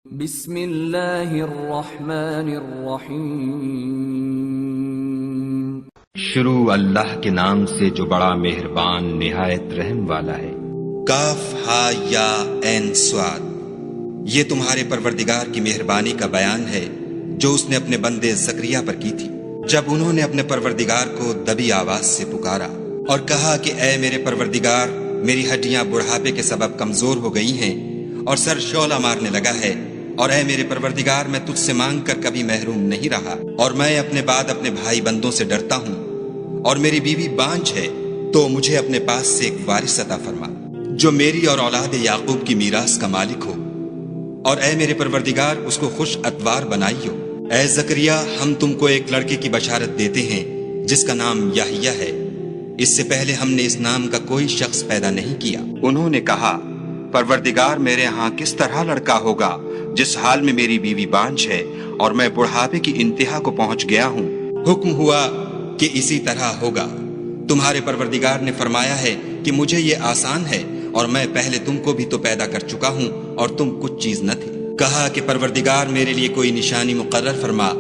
بسم اللہ الرحمن الرحیم۔ شروع اللہ کے نام سے جو بڑا مہربان نہایت رحم والا ہے۔ کاف ہا یا عین صاد، یہ تمہارے پروردگار کی مہربانی کا بیان ہے جو اس نے اپنے بندے زکریا پر کی تھی جب انہوں نے اپنے پروردگار کو دبی آواز سے پکارا اور کہا کہ اے میرے پروردگار، میری ہڈیاں بڑھاپے کے سبب کمزور ہو گئی ہیں اور سر شعلہ مارنے لگا ہے، اور اے میرے پروردگار، میں تجھ سے مانگ کر کبھی محروم نہیں رہا، اور میں اپنے بعد اپنے بھائی بندوں سے ڈرتا ہوں، اور میری بیوی بانجھ ہے، تو مجھے اپنے پاس سے ایک وارث عطا فرما جو میری اور اولاد یعقوب کی میراث کا مالک ہو، اور اے میرے پروردگار اس کو خوش اتوار بنائیو۔ اے زکریا، ہم تم کو ایک لڑکے کی بشارت دیتے ہیں جس کا نام یحییٰ ہے، اس سے پہلے ہم نے اس نام کا کوئی شخص پیدا نہیں کیا۔ انہوں نے کہا، پروردگار، میرے ہاں کس طرح لڑکا ہوگا جس حال میں میری بیوی بانجھ ہے اور میں بڑھاپے کی انتہا کو پہنچ گیا ہوں؟ حکم ہوا کہ اسی طرح ہوگا۔ تمہارے پروردگار نے فرمایا ہے کہ مجھے یہ آسان ہے، اور میں پہلے تم کو بھی تو پیدا کر چکا ہوں اور تم کچھ چیز نہ تھی۔ کہا کہ پروردگار میرے لیے کوئی نشانی مقرر فرما۔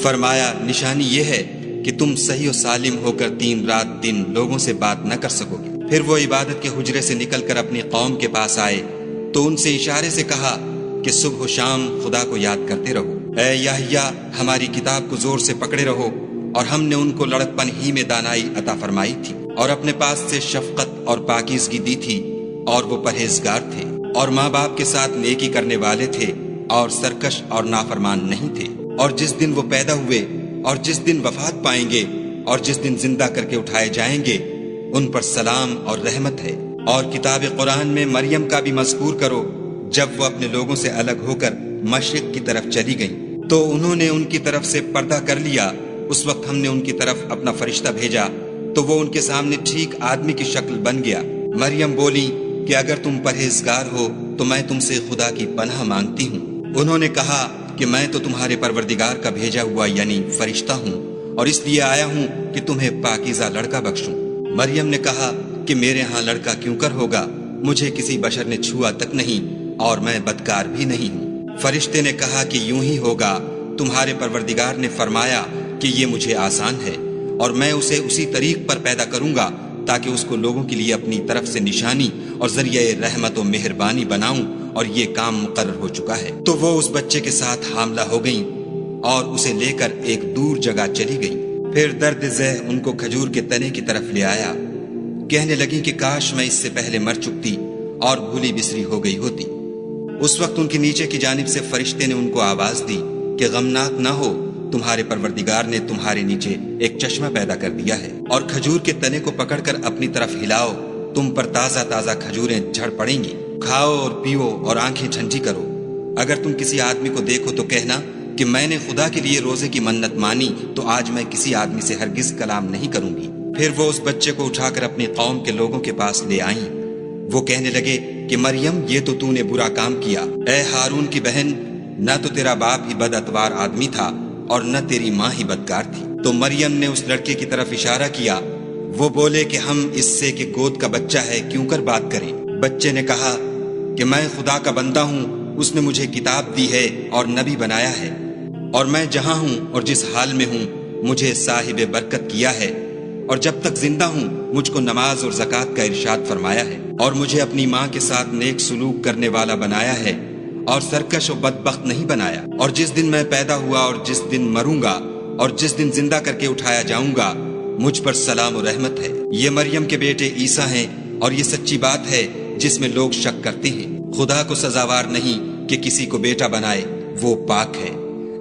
فرمایا، نشانی یہ ہے کہ تم صحیح و سالم ہو کر 3 رات دن لوگوں سے بات نہ کر سکو گے۔ پھر وہ عبادت کے حجرے سے نکل کر اپنی قوم کے پاس آئے تو ان سے اشارے سے کہا کہ صبح و شام خدا کو یاد کرتے رہو۔ اے یحییٰ، ہماری کتاب کو زور سے پکڑے رہو، اور ہم نے ان کو لڑکپن ہی میں دانائی عطا فرمائی تھی، اور اپنے پاس سے شفقت اور پاکیزگی دی تھی، اور وہ پرہیزگار تھے، اور ماں باپ کے ساتھ نیکی کرنے والے تھے، اور سرکش اور نافرمان نہیں تھے۔ اور جس دن وہ پیدا ہوئے اور جس دن وفات پائیں گے اور جس دن زندہ کر کے اٹھائے جائیں گے، ان پر سلام اور رحمت ہے۔ اور کتاب قرآن میں مریم کا بھی مذکور کرو، جب وہ اپنے لوگوں سے الگ ہو کر مشرق کی طرف چلی گئیں تو انہوں نے ان کی طرف سے پردہ کر لیا۔ اس وقت ہم نے ان کی طرف اپنا فرشتہ بھیجا تو وہ ان کے سامنے ٹھیک آدمی کی شکل بن گیا۔ مریم بولی کہ اگر تم پرہیزگار ہو تو میں تم سے خدا کی پناہ مانگتی ہوں۔ انہوں نے کہا کہ میں تو تمہارے پروردگار کا بھیجا ہوا یعنی فرشتہ ہوں، اور اس لیے آیا ہوں کہ تمہیں پاکیزہ لڑکا بخشوں۔ مریم نے کہا کہ میرے ہاں لڑکا کیوں کر ہوگا، مجھے کسی بشر نے چھوا تک نہیں، اور میں بدکار بھی نہیں ہوں۔ فرشتے نے کہا کہ یوں ہی ہوگا، تمہارے پروردگار نے فرمایا کہ یہ مجھے آسان ہے، اور میں اسے اسی طریق پر پیدا کروں گا تاکہ اس کو لوگوں کے لیے اپنی طرف سے نشانی اور ذریعہ رحمت و مہربانی بناؤں، اور یہ کام مقرر ہو چکا ہے۔ تو وہ اس بچے کے ساتھ حاملہ ہو گئیں اور اسے لے کر ایک دور جگہ چلی گئیں۔ پھر درد ذہ ان کو کھجور کے تنے کی طرف لے آیا، کہنے لگی کہ کاش میں اس سے پہلے مر چکتی اور بھولی بسری ہو گئی ہوتی۔ اس وقت ان کے نیچے کی جانب سے فرشتے نے ان کو آواز دی کہ غمناک نہ ہو، تمہارے پروردگار نے تمہارے نیچے ایک چشمہ پیدا کر دیا ہے، اور کھجور کے تنے کو پکڑ کر اپنی طرف ہلاؤ، تم پر تازہ تازہ کھجوریں جھڑ پڑیں گی، کھاؤ اور پیو اور آنکھیں ٹھنڈی کرو۔ اگر تم کسی آدمی کو دیکھو تو کہنا کہ میں نے خدا کے لیے روزے کی منت مانی، تو آج میں کسی آدمی سے ہرگز کلام نہیں کروں گی۔ پھر وہ اس بچے کو اٹھا کر اپنی قوم کے لوگوں کے پاس لے آئیں۔ وہ کہنے لگے کہ مریم، یہ تو نے برا کام کیا۔ اے ہارون کی بہن، نہ تو تیرا باپ ہی بد اتوار آدمی تھا اور نہ تیری ماں ہی بدکار تھی۔ تو مریم نے اس لڑکے کی طرف اشارہ کیا۔ وہ بولے کہ ہم اس سے کہ گود کا بچہ ہے کیوں کر بات کریں؟ بچے نے کہا کہ میں خدا کا بندہ ہوں، اس نے مجھے کتاب دی ہے اور نبی بنایا ہے، اور میں جہاں ہوں اور جس حال میں ہوں مجھے صاحب برکت کیا ہے، اور جب تک زندہ ہوں مجھ کو نماز اور زکوٰۃ کا ارشاد فرمایا ہے، اور مجھے اپنی ماں کے ساتھ نیک سلوک کرنے والا بنایا ہے، اور سرکش و بدبخت نہیں بنایا۔ اور جس دن میں پیدا ہوا اور جس دن مروں گا اور جس دن زندہ کر کے اٹھایا جاؤں گا، مجھ پر سلام و رحمت ہے۔ یہ مریم کے بیٹے عیسیٰ ہیں، اور یہ سچی بات ہے جس میں لوگ شک کرتے ہیں۔ خدا کو سزاوار نہیں کہ کسی کو بیٹا بنائے، وہ پاک ہے۔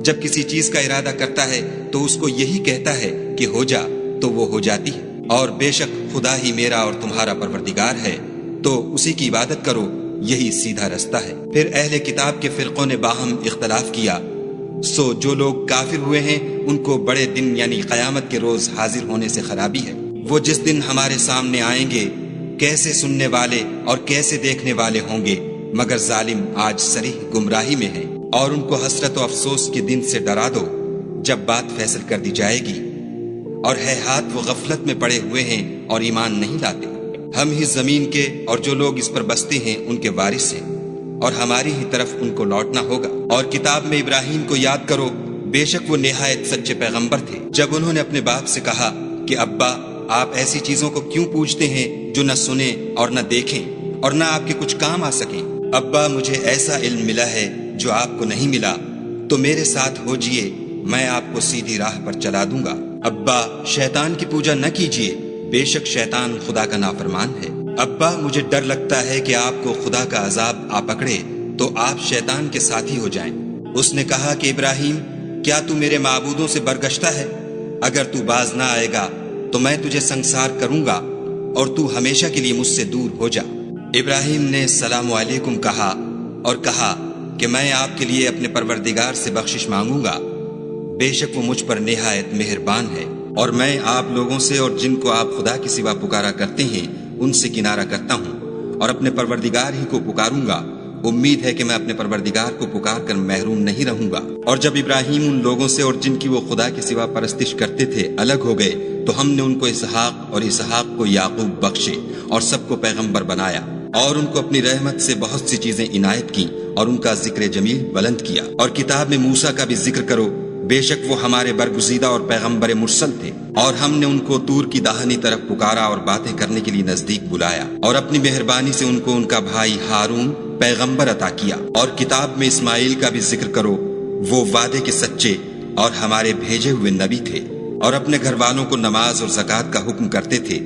جب کسی چیز کا ارادہ کرتا ہے تو اس کو یہی کہتا ہے کہ ہو جا، تو وہ ہو جاتی ہے۔ اور بے شک خدا ہی میرا اور تمہارا پروردگار ہے، تو اسی کی عبادت کرو، یہی سیدھا رستہ ہے۔ پھر اہل کتاب کے فرقوں نے باہم اختلاف کیا، سو جو لوگ کافر ہوئے ہیں ان کو بڑے دن یعنی قیامت کے روز حاضر ہونے سے خرابی ہے۔ وہ جس دن ہمارے سامنے آئیں گے کیسے سننے والے اور کیسے دیکھنے والے ہوں گے، مگر ظالم آج صریح گمراہی میں ہیں۔ اور ان کو حسرت و افسوس کے دن سے ڈرا دو جب بات فیصل کر دی جائے گی، اور ہے ہاتھ وہ غفلت میں پڑے ہوئے ہیں اور ایمان نہیں لاتے۔ ہم ہی زمین کے اور جو لوگ اس پر بستے ہیں ان کے وارث ہیں، اور ہماری ہی طرف ان کو لوٹنا ہوگا۔ اور کتاب میں ابراہیم کو یاد کرو، بے شک وہ نہایت سچے پیغمبر تھے۔ جب انہوں نے اپنے باپ سے کہا کہ ابا، آپ ایسی چیزوں کو کیوں پوچھتے ہیں جو نہ سنیں اور نہ دیکھیں اور نہ آپ کے کچھ کام آ سکیں؟ ابا، مجھے ایسا علم ملا ہے جو آپ کو نہیں ملا، تو میرے ساتھ ہو جئے، میں آپ کو سیدھی راہ پر چلا دوں گا۔ ابا، شیطان کی پوجا نہ کیجیے، بے شک شیطان خدا کا نافرمان ہے۔ ابا، مجھے ڈر لگتا ہے کہ آپ کو خدا کا عذاب آ پکڑے تو آپ شیطان کے ساتھی ہو جائیں۔ اس نے کہا کہ ابراہیم، کیا تو میرے معبودوں سے برگشتہ ہے؟ اگر تو باز نہ آئے گا تو میں تجھے سنسار کروں گا اور تو ہمیشہ کے لیے مجھ سے دور ہو جا۔ ابراہیم نے السلام علیکم کہا اور کہا کہ میں آپ کے لیے اپنے پروردگار سے بخشش مانگوں گا، بے شک وہ مجھ پر نہایت مہربان ہے، اور میں آپ لوگوں سے اور جن کو آپ خدا کے سوا پکارا کرتے ہیں ان سے کنارہ کرتا ہوں اور اپنے پروردگار ہی کو پکاروں گا۔ امید ہے کہ میں اپنے پروردگار کو پکار کر محروم نہیں رہوں گا۔ اور جب ابراہیم ان لوگوں سے اور جن کی وہ خدا کے سوا پرستش کرتے تھے الگ ہو گئے تو ہم نے ان کو اسحاق اور اسحاق کو یعقوب بخشے اور سب کو پیغمبر بنایا، اور ان کو اپنی رحمت سے بہت سی چیزیں عنایت کی اور ان کا ذکر جمیل بلند کیا۔ اور کتاب میں موسیٰ کا بھی ذکر کرو، بے شک وہ ہمارے برگزیدہ اور پیغمبر مرسل تھے، اور ہم نے ان کو طور کی داہنی طرف پکارا اور باتیں کرنے کے لیے نزدیک بلایا، اور اپنی مہربانی سے ان کو ان کا بھائی ہارون پیغمبر عطا کیا۔ اور کتاب میں اسماعیل کا بھی ذکر کرو، وہ وعدے کے سچے اور ہمارے بھیجے ہوئے نبی تھے، اور اپنے گھر والوں کو نماز اور زکوٰۃ کا حکم کرتے تھے،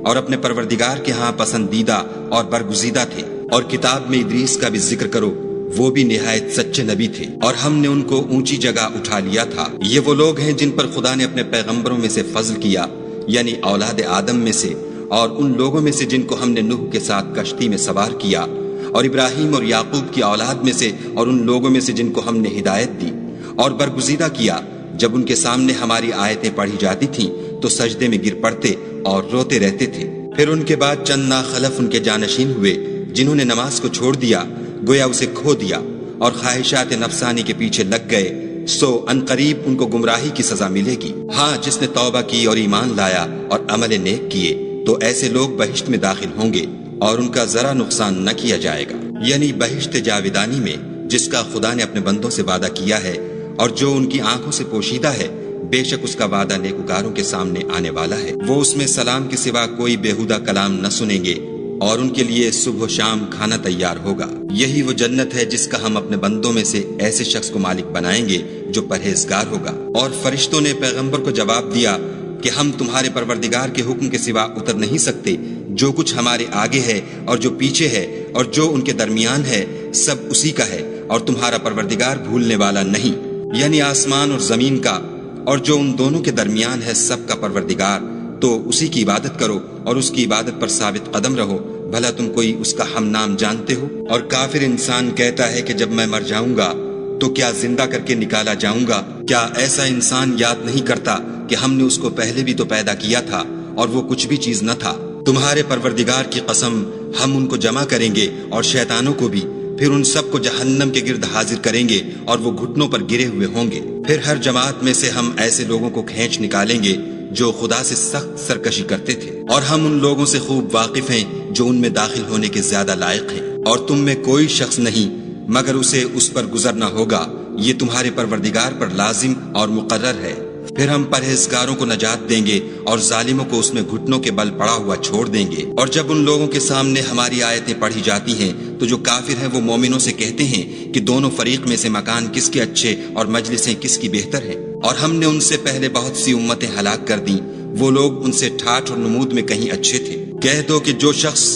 اور اپنے پروردگار کے ہاں پسندیدہ اور برگزیدہ تھے۔ اور کتاب میں ادریس کا بھی ذکر کرو، وہ بھی نہایت سچے نبی تھے، اور ہم نے ان کو اونچی جگہ اٹھا لیا تھا۔ یہ وہ لوگ ہیں جن پر خدا نے اپنے پیغمبروں میں سے فضل کیا، یعنی اولاد آدم میں سے، اور ان لوگوں میں سے جن کو ہم نے نوح کے ساتھ کشتی میں سوار کیا، اور ابراہیم اور یعقوب کی اولاد میں سے، اور ان لوگوں میں سے جن کو ہم نے ہدایت دی اور برگزیدہ کیا۔ جب ان کے سامنے ہماری آیتیں پڑھی جاتی تھیں تو سجدے میں گر پڑتے اور روتے رہتے تھے۔ پھر ان کے بعد چند ناخلف ان کے جانشین ہوئے جنہوں نے نماز کو چھوڑ دیا، گویا اسے کھو دیا، اور خواہشات نفسانی کے پیچھے لگ گئے، سو عنقریب ان کو گمراہی کی سزا ملے گی۔ ہاں، جس نے توبہ کی اور ایمان لایا اور عمل نیک کیے تو ایسے لوگ بہشت میں داخل ہوں گے اور ان کا ذرا نقصان نہ کیا جائے گا، یعنی بہشت جاویدانی میں جس کا خدا نے اپنے بندوں سے وعدہ کیا ہے اور جو ان کی آنکھوں سے پوشیدہ ہے، بے شک اس کا وعدہ نیکوکاروں کے سامنے آنے والا ہے۔ وہ اس میں سلام کے سوا کوئی بیہودہ کلام نہ سنیں گے، اور ان کے لیے صبح و شام کھانا تیار ہوگا۔ یہی وہ جنت ہے جس کا ہم اپنے بندوں میں سے ایسے شخص کو مالک بنائیں گے جو پرہیزگار ہوگا۔ اور فرشتوں نے پیغمبر کو جواب دیا کہ ہم تمہارے پروردگار کے حکم کے سوا اتر نہیں سکتے، جو کچھ ہمارے آگے ہے اور جو پیچھے ہے اور جو ان کے درمیان ہے سب اسی کا ہے، اور تمہارا پروردگار بھولنے والا نہیں، یعنی آسمان اور زمین کا اور جو ان دونوں کے درمیان ہے سب کا پروردگار۔ تو اسی کی عبادت کرو اور اس کی عبادت پر ثابت قدم رہو، بھلا تم کوئی اس کا ہم نام جانتے ہو؟ اور کافر انسان کہتا ہے کہ جب میں مر جاؤں گا تو کیا زندہ کر کے نکالا جاؤں گا؟ کیا ایسا انسان یاد نہیں کرتا کہ ہم نے اس کو پہلے بھی تو پیدا کیا تھا اور وہ کچھ بھی چیز نہ تھا؟ تمہارے پروردگار کی قسم، ہم ان کو جمع کریں گے اور شیطانوں کو بھی، پھر ان سب کو جہنم کے گرد حاضر کریں گے اور وہ گھٹنوں پر گرے ہوئے ہوں گے۔ پھر ہر جماعت میں سے ہم ایسے لوگوں کو کھینچ نکالیں گے جو خدا سے سخت سرکشی کرتے تھے، اور ہم ان لوگوں سے خوب واقف ہیں جو ان میں داخل ہونے کے زیادہ لائق ہیں، اور تم میں کوئی شخص نہیں مگر اسے اس پر گزرنا ہوگا، یہ تمہارے پروردگار پر لازم اور مقرر ہے۔ پھر ہم پرہیزگاروں کو نجات دیں گے اور ظالموں کو اس میں گھٹنوں کے بل پڑا ہوا چھوڑ دیں گے۔ اور جب ان لوگوں کے سامنے ہماری آیتیں پڑھی جاتی ہیں تو جو کافر ہیں وہ مومنوں سے کہتے ہیں کہ دونوں فریق میں سے مکان کس کے اچھے اور مجلسیں کس کی بہتر ہیں، اور ہم نے ان سے پہلے بہت سی امتیں ہلاک کر دیں، وہ لوگ ان سے ٹھاٹھ اور نمود میں کہیں اچھے تھے۔ کہہ دو کہ جو شخص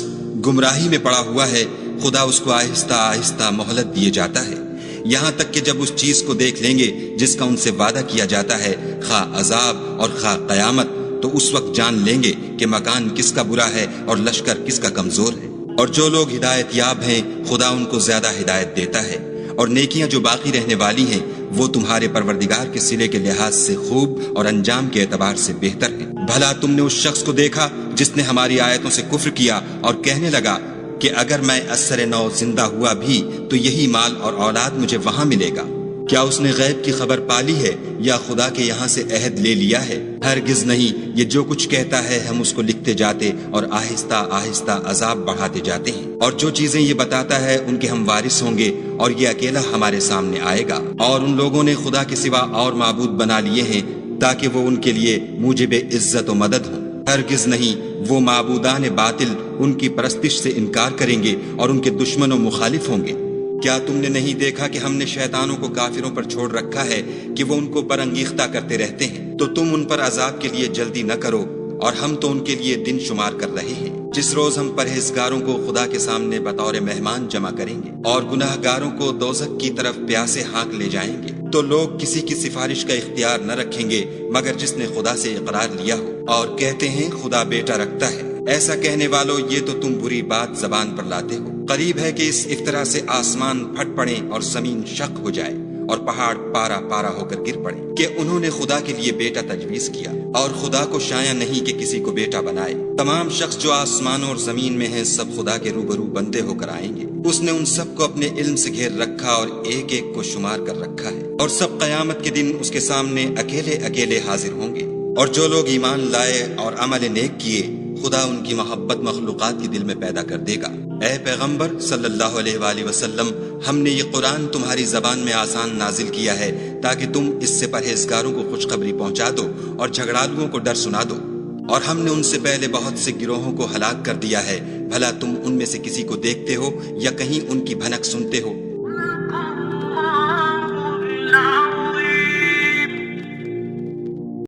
گمراہی میں پڑا ہوا ہے خدا اس کو آہستہ آہستہ مہلت دیے جاتا ہے، یہاں تک کہ جب اس چیز کو دیکھ لیں گے جس کا ان سے وعدہ کیا جاتا ہے، خواہ عذاب اور خواہ قیامت، تو اس وقت جان لیں گے کہ مکان کس کا برا ہے اور لشکر کس کا کمزور ہے۔ اور جو لوگ ہدایت یاب ہیں خدا ان کو زیادہ ہدایت دیتا ہے، اور نیکیاں جو باقی رہنے والی ہیں وہ تمہارے پروردگار کے صلے کے لحاظ سے خوب اور انجام کے اعتبار سے بہتر ہیں۔ بھلا تم نے اس شخص کو دیکھا جس نے ہماری آیتوں سے کفر کیا اور کہنے لگا کہ اگر میں اثر نو زندہ ہوا بھی تو یہی مال اور اولاد مجھے وہاں ملے گا؟ کیا اس نے غیب کی خبر پالی ہے یا خدا کے یہاں سے عہد لے لیا ہے؟ ہرگز نہیں، یہ جو کچھ کہتا ہے ہم اس کو لکھتے جاتے اور آہستہ آہستہ عذاب بڑھاتے جاتے ہیں، اور جو چیزیں یہ بتاتا ہے ان کے ہم وارث ہوں گے، اور یہ اکیلا ہمارے سامنے آئے گا۔ اور ان لوگوں نے خدا کے سوا اور معبود بنا لیے ہیں تاکہ وہ ان کے لیے موجب عزت و مدد ہوں۔ ہرگز نہیں، وہ معبودان باطل ان کی پرستش سے انکار کریں گے اور ان کے دشمن و مخالف ہوں گے۔ کیا تم نے نہیں دیکھا کہ ہم نے شیطانوں کو کافروں پر چھوڑ رکھا ہے کہ وہ ان کو برانگیختہ کرتے رہتے ہیں؟ تو تم ان پر عذاب کے لیے جلدی نہ کرو، اور ہم تو ان کے لیے دن شمار کر رہے ہیں، جس روز ہم پرہیزگاروں کو خدا کے سامنے بطور مہمان جمع کریں گے اور گناہ گاروں کو دوزخ کی طرف پیاسے ہانک لے جائیں گے۔ تو لوگ کسی کی سفارش کا اختیار نہ رکھیں گے مگر جس نے خدا سے اقرار لیا ہو، اور کہتے ہیں خدا بیٹا رکھتا ہے۔ ایسا کہنے والو، یہ تو تم بری بات زبان پر لاتے ہو۔ قریب ہے کہ اس افطرا سے آسمان پھٹ پڑے اور زمین شق ہو جائے اور پہاڑ پارا پارا ہو کر گر پڑے کہ انہوں نے خدا کے لیے بیٹا تجویز کیا، اور خدا کو شایع نہیں کہ کسی کو بیٹا بنائے۔ تمام شخص جو آسمانوں اور زمین میں ہیں سب خدا کے روبرو بندے ہو کر آئیں گے۔ اس نے ان سب کو اپنے علم سے گھیر رکھا اور ایک ایک کو شمار کر رکھا ہے، اور سب قیامت کے دن اس کے سامنے اکیلے اکیلے حاضر ہوں گے۔ اور جو لوگ ایمان لائے اور عمل نیک کیے، خدا ان کی محبت مخلوقات کے دل میں پیدا کر دے گا۔ اے پیغمبر صلی اللہ علیہ وآلہ وسلم، ہم نے یہ قرآن تمہاری زبان میں آسان نازل کیا ہے تاکہ تم اس سے پرہیزگاروں کو خوشخبری پہنچا دو اور جھگڑالوؤں کو ڈر سنا دو۔ اور ہم نے ان سے پہلے بہت سے گروہوں کو ہلاک کر دیا ہے، بھلا تم ان میں سے کسی کو دیکھتے ہو یا کہیں ان کی بھنک سنتے ہو؟